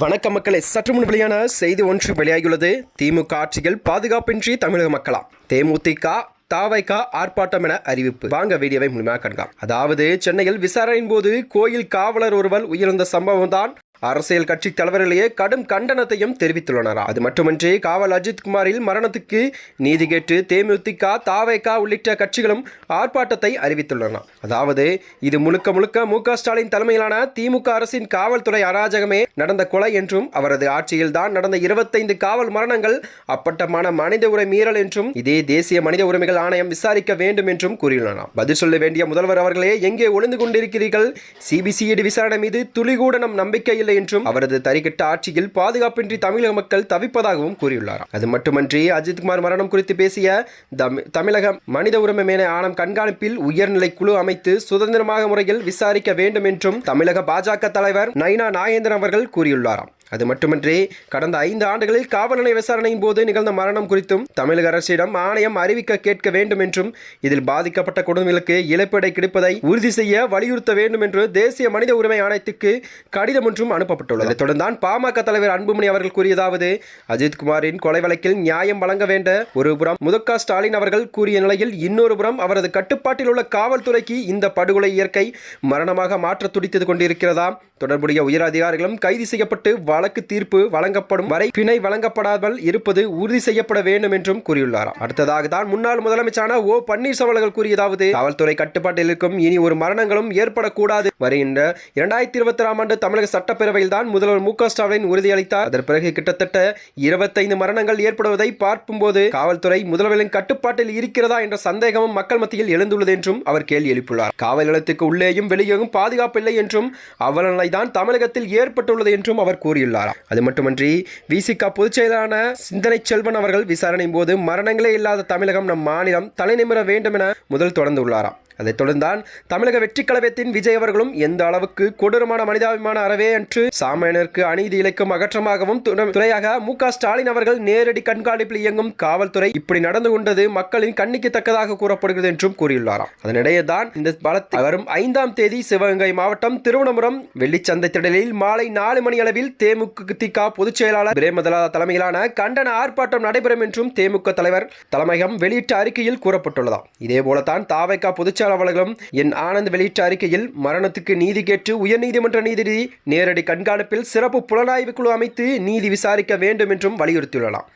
வணக்கம் மக்களே, சற்று முன் வெளியான செய்தி ஒன்று வெளியாகியுள்ளது. திமுக ஆட்சியில் பாதுகாப்பின்றி தமிழக மக்களாம் தேமுதிக தாவைக்கா ஆர்ப்பாட்டம் என அறிவிப்பு. வாங்க வீடியோவை முழுமையாக கண்காணலாம். அதாவது சென்னையில் விசாரணையின் போது கோயில் காவலர் ஒருவர் உயிரிழந்த சம்பவம் தான் அரசியல் கட்சி தலைவர்களையே கடும் கண்டனத்தையும் தெரிவித்துள்ளனர். அது மட்டுமின்றி காவல் அஜித் குமாரில் மரணத்துக்கு நீதி கேட்டு தேமுதிக தாவைக்கா உள்ளிட்ட கட்சிகளும் ஆர்ப்பாட்டத்தை அறிவித்துள்ளன. அதாவது இது முழுக்க மு.க. ஸ்டாலின் தலைமையிலான திமுக அரசின் காவல்துறை அராஜகமே நடந்த கொலை என்றும் அவரது ஆட்சியில் தான் நடந்த 25 காவல் மரணங்கள் அப்பட்டமான மனித உரிமை மீறல் என்றும் இதே தேசிய மனித உரிமைகள் ஆணையம் விசாரிக்க வேண்டும் என்றும் கூறியுள்ளனர். பதில் சொல்ல வேண்டிய முதல்வர் அவர்களே எங்கே ஒளிந்து கொண்டிருக்கிறீர்கள்? சிபிசிஐடி விசாரணை மீது துளிகூட நம் நம்பிக்கை இல்லை என்றும் அவரது தரிகட்ட ஆட்சியில் பாதுகாப்பின்றி தமிழக மக்கள் தவிப்பதாகவும் கூறியுள்ளார். அது மட்டுமன்றி அஜித்குமார் மரணம் குறித்து பேசிய தமிழக மனித உரிமை ஆணையம் கண்காணிப்பில் உயர்நிலை குழு அமைத்து சுதந்திரமாக முறையில் விசாரிக்க வேண்டும் என்றும் தமிழக பாஜக தலைவர் நைனா நாகேந்திரன் அவர்கள் கூறியுள்ளாராம். அது மட்டுமின்றி கடந்த 5 ஆண்டுகளில் காவல் நிலைய விசாரணையின் போது நிகழ்ந்த மரணம் குறித்தும் தமிழக அரசிடம் ஆணையம் அறிவிக்க கேட்க வேண்டும் என்றும் இதில் பாதிக்கப்பட்ட குடும்பங்களுக்கு இழப்பீடை கிடைப்பதை உறுதி செய்ய வலியுறுத்த வேண்டும் என்று தேசிய மனித உரிமை ஆணையத்துக்கு கடிதம் ஒன்றும் அனுப்பப்பட்டுள்ளது. இதைத் தொடர்ந்தான் பாமக தலைவர் அன்புமணி அவர்கள் கூறியதாவது, அஜித்குமாரின் கொலை வழக்கில் நியாயம் வழங்க வேண்ட ஒரு புறம் மு.க. ஸ்டாலின் அவர்கள் கூறிய நிலையில் இன்னொரு புறம் அவரது கட்டுப்பாட்டில் உள்ள காவல்துறைக்கு இந்த படுகொலை இயற்கை மரணமாக மாற்ற துடித்துக் கொண்டிருக்கிறதா? தொடர்புடைய உயர் அதிகாரிகளும் கைது செய்யப்பட்டு வழக்கு தீர்ப்பு வழங்கப்படும் வரை பிணை வழங்கப்படாமல் இருப்பது உறுதி செய்யப்பட வேண்டும் என்றும் கூறியுள்ளார். அடுத்ததாக தான் முன்னாள் முதலமைச்சரான ஓ பன்னீர்செல்வம் அவர்கள் கூறியதாவது, காவல்துறை கட்டுப்பாட்டில் இருக்கும் இனி ஒரு மரணங்களும் ஏற்படக்கூடாது. வருகின்ற 2026ஆம் ஆண்டு தமிழக சட்டப்பேரவையில் தான் முதல்வர் மு.க. ஸ்டாலின் உறுதியளித்தார். அதன் பிறகு கிட்டத்தட்ட 25 மரணங்கள் ஏற்படுவதை பார்க்கும்போது காவல்துறை முதல்வரின் கட்டுப்பாட்டில் இருக்கிறதா என்ற சந்தேகமும் மக்கள் மத்தியில் எழுந்துள்ளது என்றும் அவர் கேள்வி எழுப்பியுள்ளார். காவல் நிலையத்துக்கு உள்ளேயும் வெளியேயும் பாதுகாப்பு இல்லை என்றும் அவல தான் தமிழகத்தில் ஏற்பட்டுள்ளது என்றும் அவர் கூறியுள்ளார். அது மட்டுமன்றி விசிக பொதுச் செயலாளரான சிந்தனை செல்வன் அவர்கள் விசாரணையின் போது மரணங்களே இல்லாத தமிழகம் நம் மாநிலம் தலைநிமிர வேண்டும் என முதல் தொடர்ந்துள்ளாராம். அதைத் தொடர்ந்தான் தமிழக வெற்றி கழகத்தின் விஜய் அவர்களும் எந்த அளவுக்கு கொடூரமான மனிதாபிமான அறவே என்று சாமானியருக்கு அநீதி இழைக்கும் அகற்றமாகவும் துறையாக மு.க. ஸ்டாலின் அவர்கள் நேரடி கண்காணிப்பில் இயங்கும் காவல்துறை இப்படி நடந்து கொண்டது மக்களின் கண்ணிக்கு தக்கதாக கூறப்படுகிறது என்றும் கூறியுள்ளாராம். அதனிடையே தான் இந்த பலத்தை வரும் 5ஆம் தேதி சிவகங்கை மாவட்டம் திருவனந்தபுரம் வெள்ளிச்சந்தை திடலில் மாலை 4 மணி அளவில் தேமுதிக பொதுச் செயலாளர் பிரேமலதா தலைமையிலான கண்டன ஆர்ப்பாட்டம் நடைபெறும் என்றும் தேமுக தலைவர் தலைமையகம் வெளியிட்ட அறிக்கையில் கூறப்பட்டுள்ளதாம். இதேபோலத்தான் தாவைக்கா பொதுச் அவர்களும் என் ஆனந்த் வெளியிட்ட அறிக்கையில் மரணத்துக்கு நீதி கேட்டு உயர்நீதிமன்ற நீதிபதி நேரடி கண்காணிப்பில் சிறப்பு புலனாய்வு குழு அமைத்து நீதி விசாரிக்க வேண்டும் என்றும் வலியுறுத்தியுள்ளனர்.